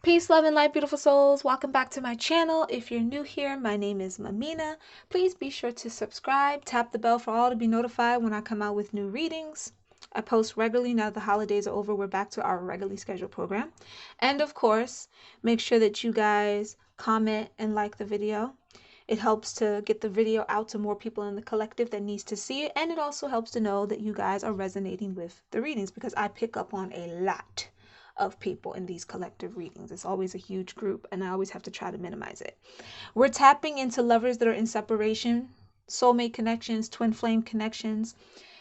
Peace, love, and light, beautiful souls. Welcome back to my channel. If you're new here, my name is Mamina. Please be sure to subscribe, tap the bell for all to be notified when I come out with new readings. I post regularly now that the holidays are over. We're back to our regularly scheduled program. And of course, make sure that you guys comment and like the video. It helps to get the video out to more people in the collective that needs to see it. And it also helps to know that you guys are resonating with the readings because I pick up on a lot of people in these collective readings. It's always a huge group, and I always have to try to minimize it. We're tapping into lovers that are in separation, soulmate connections, twin flame connections.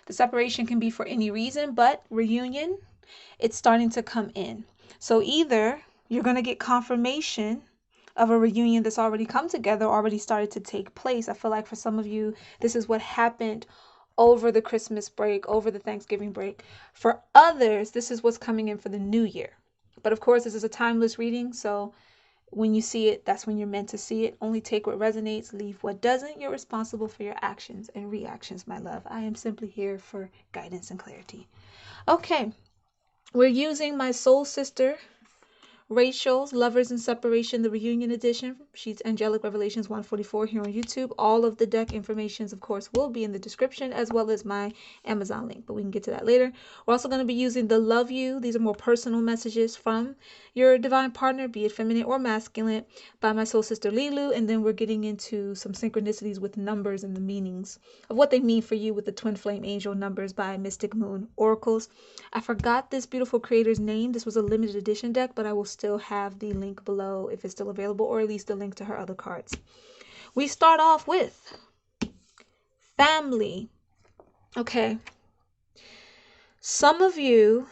The separation can be for any reason, but reunion, it's starting to come in. So either you're going to get confirmation of a reunion that's already come together, already started to take place. I feel like for some of you, this is what happened over the Christmas break, over the Thanksgiving break. For others, this is what's coming in for the new year. But of course, this is a timeless reading, so when you see it, that's when you're meant to see it. Only take what resonates, leave what doesn't. You're responsible for your actions and reactions, my love. I am simply here for guidance and clarity. Okay, we're using my soul sister Rachel's Lovers in Separation, the Reunion Edition. She's Angelic Revelations 144 here on YouTube. All of the deck informations, of course, will be in the description as well as my Amazon link, but we can get to that later. We're also going to be using the Love You. These are more personal messages from your divine partner, be it feminine or masculine, by my soul sister Leelu. And then we're getting into some synchronicities with numbers and the meanings of what they mean for you with the Twin Flame Angel numbers by Mystic Moon Oracles. I forgot this beautiful creator's name. This was a limited edition deck, but I will still have the link below if it's still available, or at least the link to her other cards. We start off with family. Okay. Some of you,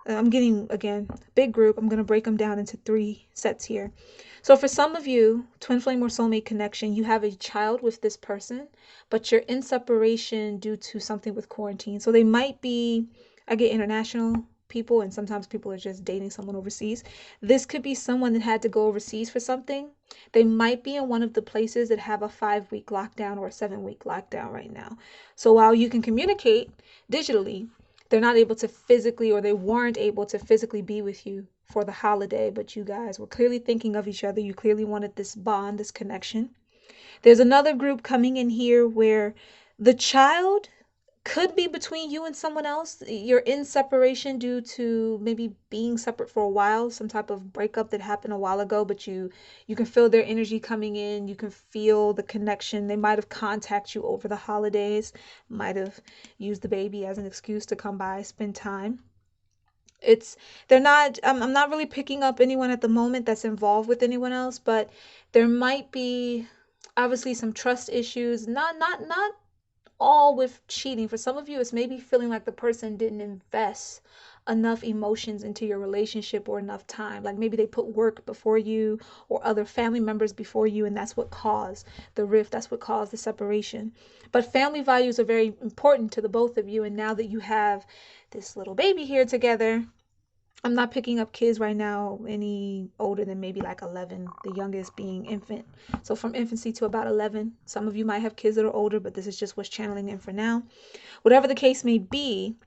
I'm getting, again, big group. I'm going to break them down into 3 sets here. So for some of you, twin flame or soulmate connection, you have a child with this person, but you're in separation due to something with quarantine. So they might be, I get international people, and sometimes people are just dating someone overseas. This could be someone that had to go overseas for something. They might be in one of the places that have a 5-week lockdown or a 7-week lockdown right now. So while you can communicate digitally, they're not able to physically, or they weren't able to physically be with you for the holiday, but you guys were clearly thinking of each other. You clearly wanted this bond, this connection. There's another group coming in here where the child could be between you and someone else. You're in separation due to maybe being separate for a while, some type of breakup that happened a while ago, but you can feel their energy coming in. You can feel the connection. They might have contacted you over the holidays, might have used the baby as an excuse to come by, spend time. They're not, I'm not really picking up anyone at the moment that's involved with anyone else, but there might be obviously some trust issues, not all with cheating. For some of you, it's maybe feeling like the person didn't invest enough emotions into your relationship or enough time. Like maybe they put work before you or other family members before you, and that's what caused the rift. That's what caused the separation. But family values are very important to the both of you. And now that you have this little baby here together, I'm not picking up kids right now any older than maybe like 11, the youngest being infant. So from infancy to about 11. Some of you might have kids that are older, but this is just what's channeling in for now. Whatever the case may be,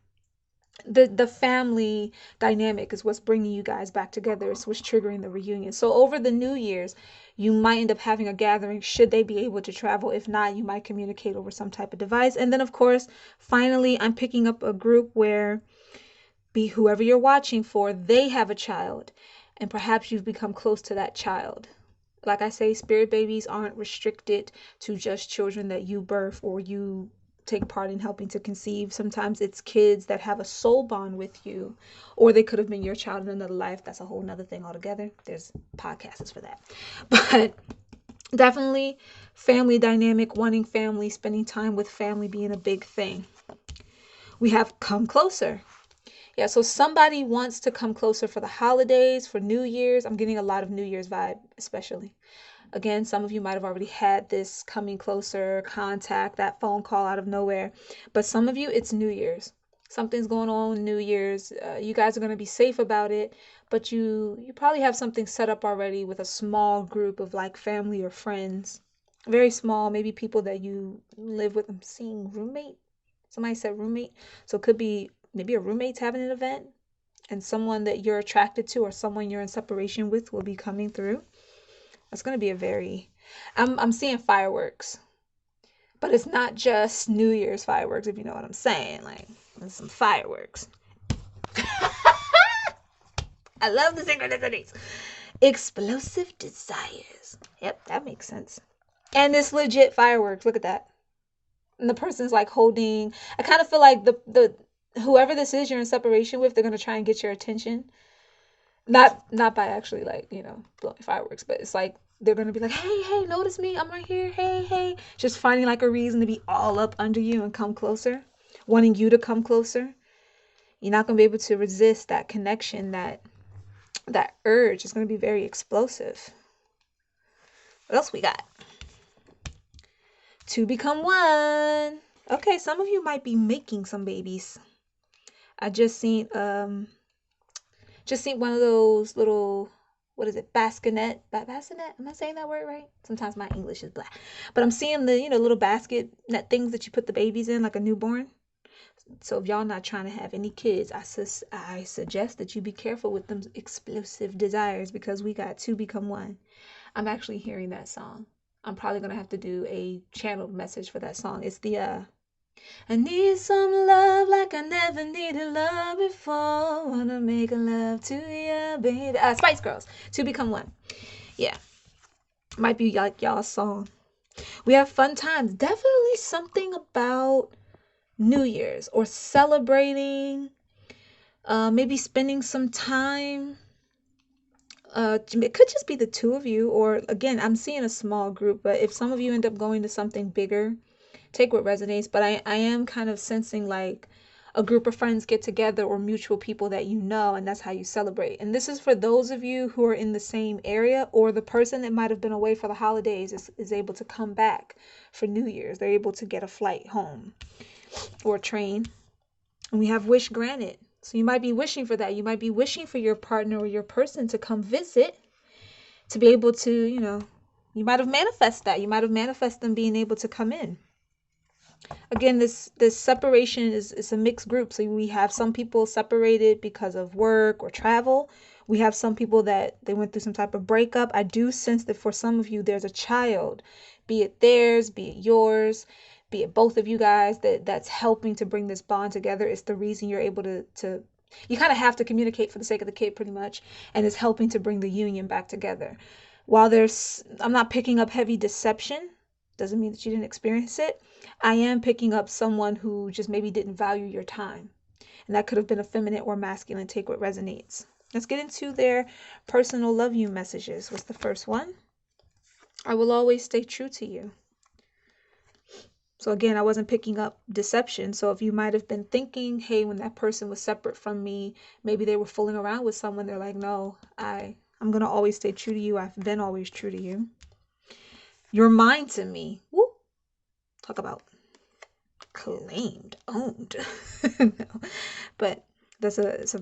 the family dynamic is what's bringing you guys back together. It's what's triggering the reunion. So over the New Year's, you might end up having a gathering should they be able to travel. If not, you might communicate over some type of device. And then, of course, finally, I'm picking up a group where be whoever you're watching for, they have a child, and perhaps you've become close to that child. Like I say, spirit babies aren't restricted to just children that you birth or you take part in helping to conceive. Sometimes it's kids that have a soul bond with you, or they could have been your child in another life. That's a whole nother thing altogether. There's podcasts for that. But definitely family dynamic, wanting family, spending time with family being a big thing. We have come closer. Yeah, so somebody wants to come closer for the holidays, for New Year's. I'm getting a lot of New Year's vibe, especially. Again, some of you might have already had this coming closer contact, that phone call out of nowhere. But some of you, it's New Year's. Something's going on New Year's. You guys are going to be safe about it, but you probably have something set up already with a small group of like family or friends. Very small, maybe people that you live with. I'm seeing roommate. Somebody said roommate. So it could be maybe a roommate's having an event, and someone that you're attracted to or someone you're in separation with will be coming through. That's going to be a very, I'm seeing fireworks, but it's not just New Year's fireworks, if you know what I'm saying. Like, there's some fireworks. I love the synchronicities. Explosive desires. Yep, that makes sense. And it's legit fireworks. Look at that. And the person's like holding. I kind of feel like the whoever this is you're in separation with, they're gonna try and get your attention. Not by actually like blowing fireworks, but it's like they're gonna be like, hey, notice me, I'm right here. Hey, just finding like a reason to be all up under you and come closer, wanting you to come closer. You're not gonna be able to resist that connection, that urge is gonna be very explosive. What else we got? To become one. Okay, some of you might be making some babies. I just seen one of those little, what is it, bassinet? Am I saying that word right? Sometimes my English is black. But I'm seeing the, little basket net things that you put the babies in like a newborn. So if y'all not trying to have any kids, I suggest that you be careful with them explosive desires, because we got to become one. I'm actually hearing that song. I'm probably going to have to do a channeled message for that song. It's the, I need some love like I never needed love before. Wanna make love to you, baby. Spice Girls, To Become One. Yeah. Might be like y'all's song. We have fun times. Definitely something about New Year's or celebrating. Maybe spending some time. It could just be the two of you, or again, I'm seeing a small group, but if some of you end up going to something bigger, take what resonates. But I am kind of sensing like a group of friends get together or mutual people that you know, and that's how you celebrate. And this is for those of you who are in the same area, or the person that might have been away for the holidays is able to come back for New Year's. They're able to get a flight home or a train. And we have wish granted. So you might be wishing for that. You might be wishing for your partner or your person to come visit, to be able to, you might have manifested that. You might have manifested them being able to come in. Again, this separation is a mixed group. So we have some people separated because of work or travel. We have some people that they went through some type of breakup. I do sense that for some of you, there's a child, be it theirs, be it yours, be it both of you guys, that's helping to bring this bond together. It's the reason you're able to you kind of have to communicate for the sake of the kid pretty much, and it's helping to bring the union back together. While I'm not picking up heavy deception, doesn't mean that you didn't experience it. I am picking up someone who just maybe didn't value your time. And that could have been a feminine or masculine. Take what resonates. Let's get into their personal love you messages. What's the first one? I will always stay true to you. So again, I wasn't picking up deception. So if you might have been thinking, hey, when that person was separate from me, maybe they were fooling around with someone. They're like, no, I'm going to always stay true to you. I've been always true to you. You're mine to me. Woo. Talk about claimed, owned. No. But it's a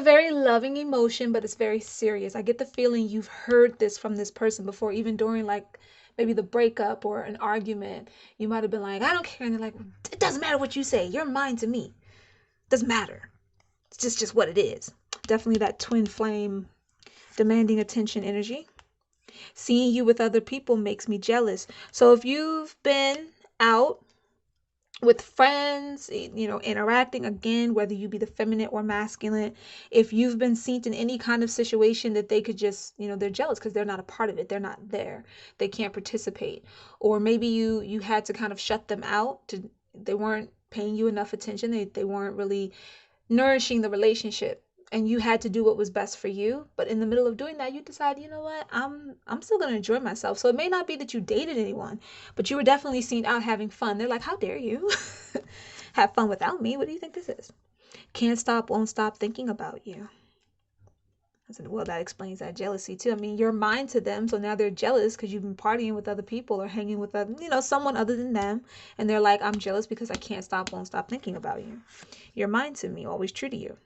very loving emotion, but it's very serious. I get the feeling you've heard this from this person before, even during like maybe the breakup or an argument. You might have been like, I don't care. And they're like, it doesn't matter what you say. You're mine to me. It doesn't matter. It's just what it is. Definitely that twin flame demanding attention energy. Seeing you with other people makes me jealous. So if you've been out with friends, interacting, again, whether you be the feminine or masculine, if you've been seen in any kind of situation that they could just, they're jealous because they're not a part of it. They're not there. They can't participate. Or maybe you had to kind of shut them out. They weren't paying you enough attention. They weren't really nourishing the relationship. And you had to do what was best for you. But in the middle of doing that, you decide, you know what, I'm still going to enjoy myself. So it may not be that you dated anyone, but you were definitely seen out having fun. They're like, how dare you have fun without me? What do you think this is? Can't stop, won't stop thinking about you. I said, well, that explains that jealousy too. I mean, you're mine to them. So now they're jealous because you've been partying with other people or hanging with someone other than them. And they're like, I'm jealous because I can't stop, won't stop thinking about you. You're mine to me, always true to you.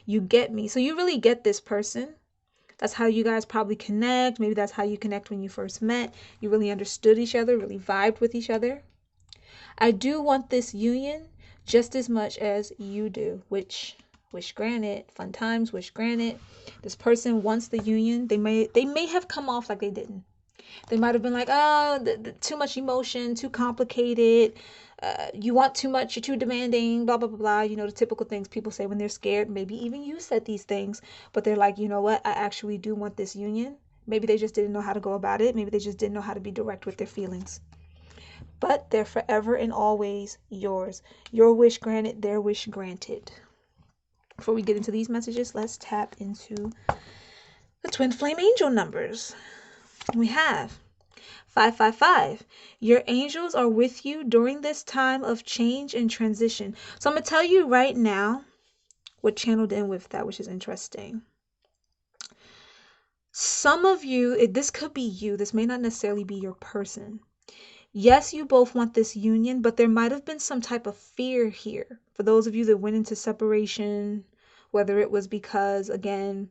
You get me. So you really get this person. That's how you guys probably connect. Maybe that's how you connect when you first met. You really understood each other, really vibed with each other. I do want this union just as much as you do, which Wish granted. Fun times, wish granted. This person wants the union. They may have come off like they didn't. They might have been like, oh, too much emotion, too complicated. You want too much, you're too demanding, blah, blah, blah, blah. You know, the typical things people say when they're scared. Maybe even you said these things, but they're like, you know what? I actually do want this union. Maybe they just didn't know how to go about it. Maybe they just didn't know how to be direct with their feelings. But they're forever and always yours. Your wish granted, their wish granted. Before we get into these messages, let's tap into the twin flame angel numbers. We have 555. Your angels are with you during this time of change and transition. So I'm going to tell you right now what channeled in with that, which is interesting. Some of you, this could be you. This may not necessarily be your person. Yes, you both want this union, but there might have been some type of fear here. For those of you that went into separation, whether it was because, again,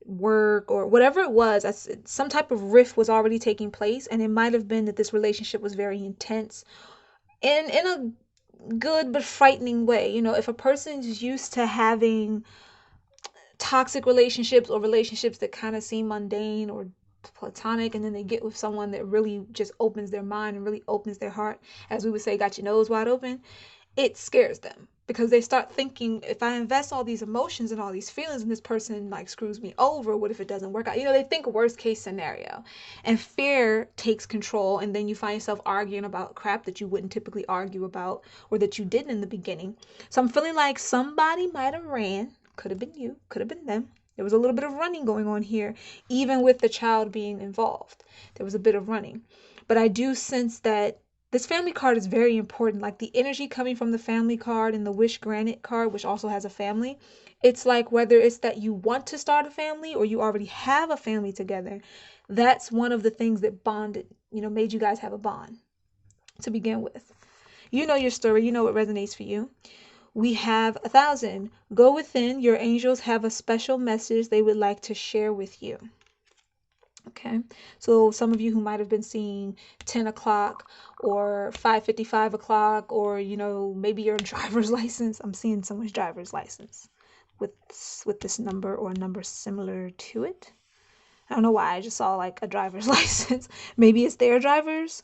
work or whatever it was, some type of rift was already taking place, and it might have been that this relationship was very intense and in a good but frightening way. You know, if a person's used to having toxic relationships or relationships that kind of seem mundane or platonic, and then they get with someone that really just opens their mind and really opens their heart, as we would say, got your nose wide open, it scares them because they start thinking, if I invest all these emotions and all these feelings and this person like screws me over, what if it doesn't work out? You know, they think worst case scenario, and fear takes control, and then you find yourself arguing about crap that you wouldn't typically argue about or that you didn't in the beginning. So I'm feeling like somebody might have ran. Could have been you, could have been them. There was a little bit of running going on here, even with the child being involved. There was a bit of running. But I do sense that this family card is very important. Like the energy coming from the family card and the wish granted card, which also has a family. It's like whether it's that you want to start a family or you already have a family together. That's one of the things that bonded, made you guys have a bond to begin with. You know your story. You know what resonates for you. We have 1,000. Go within. Your angels have a special message they would like to share with you. Okay, so some of you who might have been seeing 10 o'clock or 5:55 o'clock, or maybe your driver's license. I'm seeing someone's driver's license with this number or a number similar to it. I don't know why. I just saw like a driver's license. Maybe it's their driver's.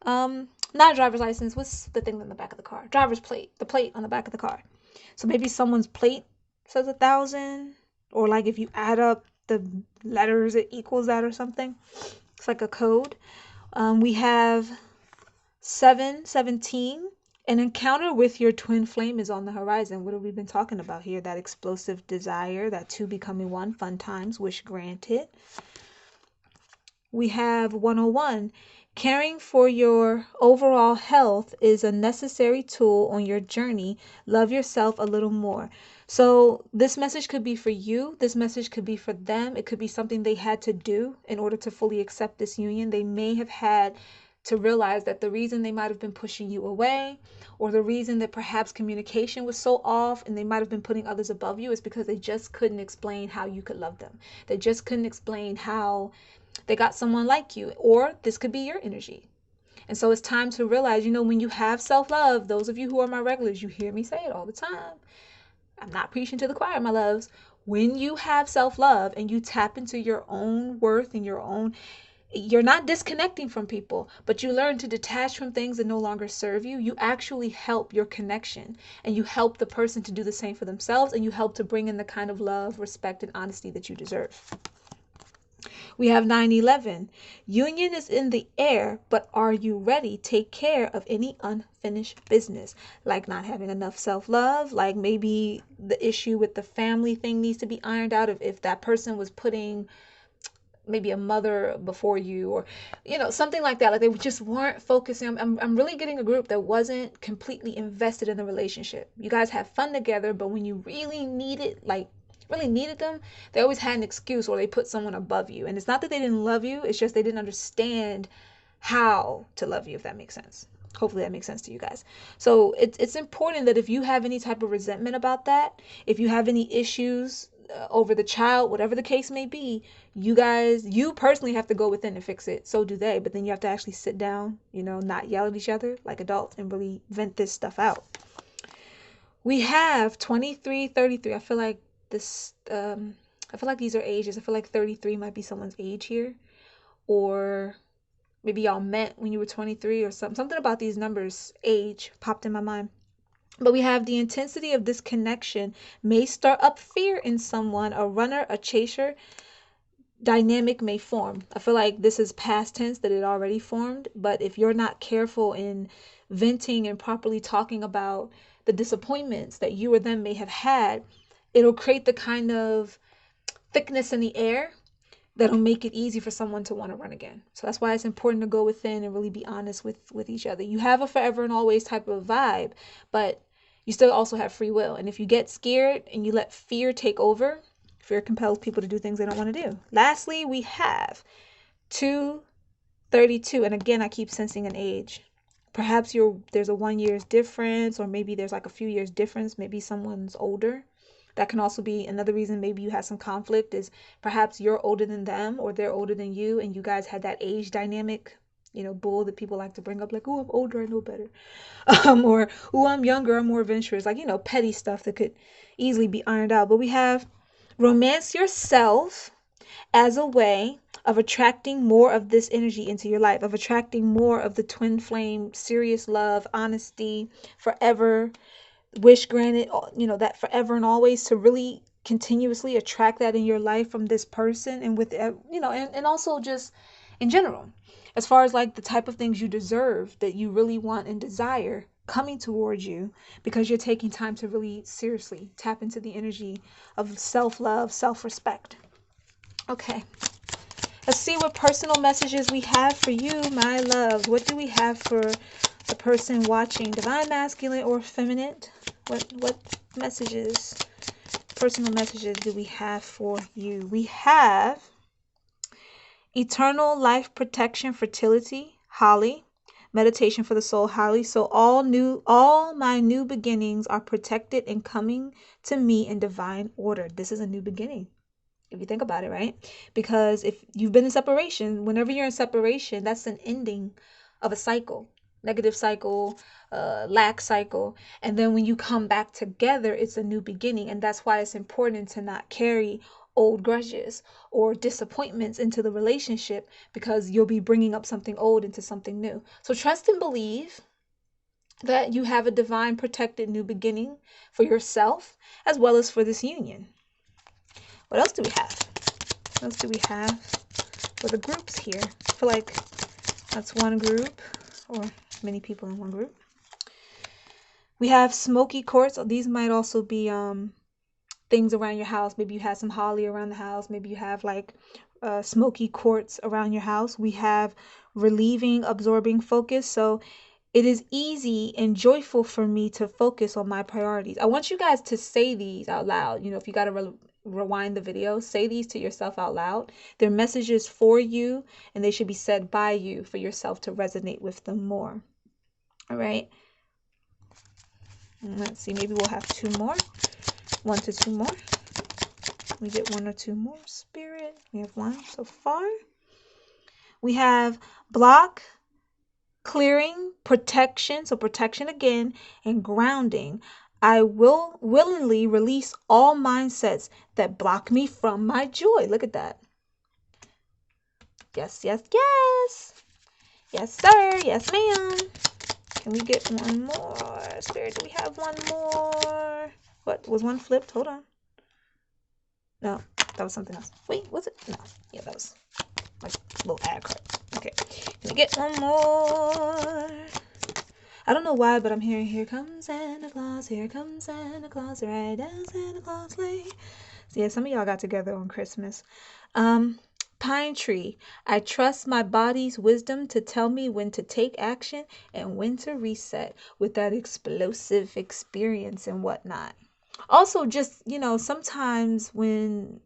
Not a driver's license. What's the thing on the back of the car? Driver's plate. The plate on the back of the car. So maybe someone's plate says 1,000, or like if you add up the letters, it equals that or something. It's like a code. We have 717. An encounter with your twin flame is on the horizon. What have we been talking about here? That explosive desire, that two becoming one, fun times, wish granted. We have 101. Caring for your overall health is a necessary tool on your journey. Love yourself a little more. So this message could be for you. This message could be for them. It could be something they had to do in order to fully accept this union. They may have had to realize that the reason they might have been pushing you away, or the reason that perhaps communication was so off and they might have been putting others above you, is because they just couldn't explain how you could love them. They just couldn't explain how they got someone like you, or this could be your energy. And so it's time to realize, when you have self-love, those of you who are my regulars, you hear me say it all the time. I'm not preaching to the choir, my loves. When you have self-love and you tap into your own worth and you're not disconnecting from people, but you learn to detach from things that no longer serve you. You actually help your connection, and you help the person to do the same for themselves, and you help to bring in the kind of love, respect, and honesty that you deserve. We have 911. Union is in the air, but are you ready? Take care of any unfinished business, like not having enough self-love, like maybe the issue with the family thing needs to be ironed out if that person was putting maybe a mother before you, or something like that. Like they just weren't focusing. I'm really getting a group that wasn't completely invested in the relationship. You guys have fun together, but when you really needed them, they always had an excuse, or they put someone above you. And it's not that they didn't love you, it's just they didn't understand how to love you, if that makes sense. Hopefully that makes sense to you guys. So it's important that if you have any type of resentment about that, if you have any issues over the child, whatever the case may be, you personally have to go within and fix it. So do they. But then you have to actually sit down, not yell at each other like adults, and really vent this stuff out. We have 23, 33. I feel like this, I feel like these are ages. I feel like 33 might be someone's age here. Or maybe y'all met when you were 23 or something. Something about these numbers, age, popped in my mind. But we have the intensity of this connection may stir up fear in someone, a runner, a chaser. Dynamic may form. I feel like this is past tense that it already formed, but if you're not careful in venting and properly talking about the disappointments that you or them may have had, it'll create the kind of thickness in the air that'll make it easy for someone to want to run again. So that's why it's important to go within and really be honest with each other. You have a forever and always type of vibe, but you still also have free will. And if you get scared and you let fear take over, fear compels people to do things they don't want to do. Lastly, we have 232. And again, I keep sensing an age. Perhaps there's a 1 year's difference, or maybe there's like a few years difference. Maybe someone's older. That can also be another reason maybe you had some conflict, is perhaps you're older than them or they're older than you, and you guys had that age dynamic, bull that people like to bring up, like, oh, I'm older, I know better. Or, oh, I'm younger, I'm more adventurous, like, petty stuff that could easily be ironed out. But we have romance yourself as a way of attracting more of this energy into your life, of attracting more of the twin flame, serious love, honesty, forever wish granted, that forever and always, to really continuously attract that in your life from this person, and with, and also just in general, as far as like the type of things you deserve, that you really want and desire coming towards you, because you're taking time to really seriously tap into the energy of self-love, self-respect. Okay, let's see what personal messages we have for you, my loves. What do we have for the person watching? Divine masculine or feminine? What messages, personal messages do we have for you? We have eternal life protection, fertility, Holly. Meditation for the soul, Holly. So all my new beginnings are protected and coming to me in divine order. This is a new beginning, if you think about it, right? Because if you've been in separation, whenever you're in separation, that's an ending of a cycle, negative cycle, lack cycle. And then when you come back together, it's a new beginning. And that's why it's important to not carry old grudges or disappointments into the relationship, because you'll be bringing up something old into something new. So trust and believe that you have a divine protected new beginning for yourself as well as for this union. What else do we have? What else do we have for the groups here? I feel like that's one group, or many people in one group. We have smoky quartz. These might also be things around your house. Maybe you have some holly around the house. Maybe you have like smoky quartz around your house. We have relieving, absorbing focus. So it is easy and joyful for me to focus on my priorities. I want you guys to say these out loud. If you got to rewind the video, say these to yourself out loud. They're messages for you, and they should be said by you for yourself to resonate with them more. All right. Let's see, maybe we'll have 2 more. 1 to 2 more. We get 1 or 2 more, Spirit. We have 1 so far. We have block, clearing, protection. So protection again, and grounding. I will willingly release all mindsets that block me from my joy. Look at that. Yes, yes, yes. Yes, sir. Yes, ma'am. Can we get 1 more? Spirit, do we have 1 more? What? Was 1 flipped? Hold on. No, that was something else. Wait, was it? No. Yeah, that was like a little ad card. Okay. Can we get 1 more? I don't know why, but I'm hearing, here comes Santa Claus, here comes Santa Claus, right down Santa Claus Lane. So yeah, some of y'all got together on Christmas. Pine tree. I trust my body's wisdom to tell me when to take action and when to reset with that explosive experience and whatnot. Also, just, sometimes when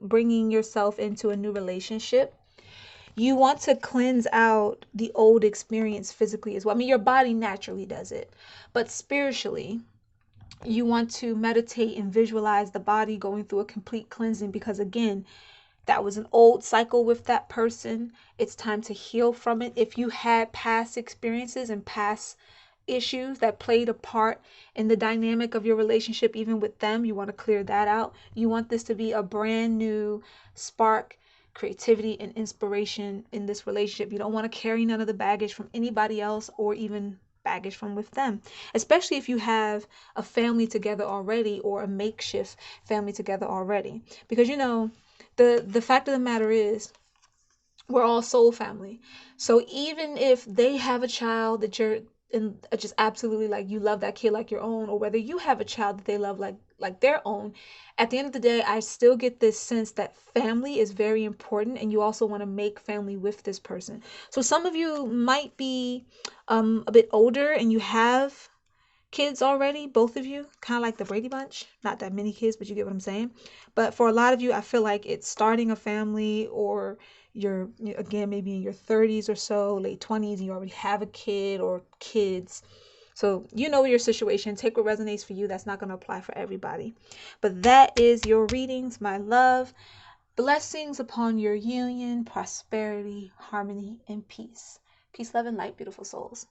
bringing yourself into a new relationship, you want to cleanse out the old experience physically as well. I mean, your body naturally does it, but spiritually, you want to meditate and visualize the body going through a complete cleansing, because again, that was an old cycle with that person. It's time to heal from it. If you had past experiences and past issues that played a part in the dynamic of your relationship, even with them. You want to clear that out. You want this to be a brand new spark, creativity, and inspiration in this relationship. You don't want to carry none of the baggage from anybody else or even baggage from with them, especially if you have a family together already or a makeshift family together already. Because the fact of the matter is, we're all soul family. So even if they have a child that you're in, just absolutely like, you love that kid like your own, or whether you have a child that they love like their own, at the end of the day, I still get this sense that family is very important, and you also want to make family with this person. So some of you might be a bit older and you have kids already, both of you, kind of like the Brady Bunch. Not that many kids, but you get what I'm saying. But for a lot of you, I feel like it's starting a family, or you're, again, maybe in your 30s or so, late 20s, and you already have a kid or kids. So you know your situation. Take what resonates for you. That's not going to apply for everybody. But that is your readings, my love. Blessings upon your union, prosperity, harmony, and peace. Peace, love, and light, beautiful souls.